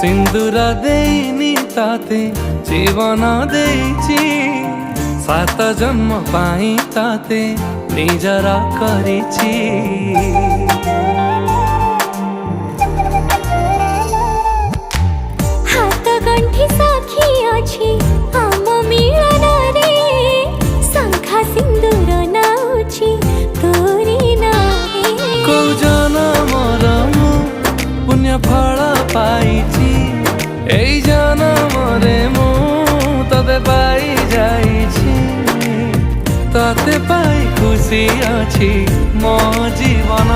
सिंदूर देनी ताते जीवन देइछि सात जन्म पाई ताते निजर करिछि। हाथ गंठी साखी अछि आम मिलन रे शंखा सिंदूर नाउछि तोरी नाहे। को जनमर मु पुण्य फल पाइछि एई जनमरे मु तते पाई जाइछि। तते पाई खुशी अछि मो जीवन।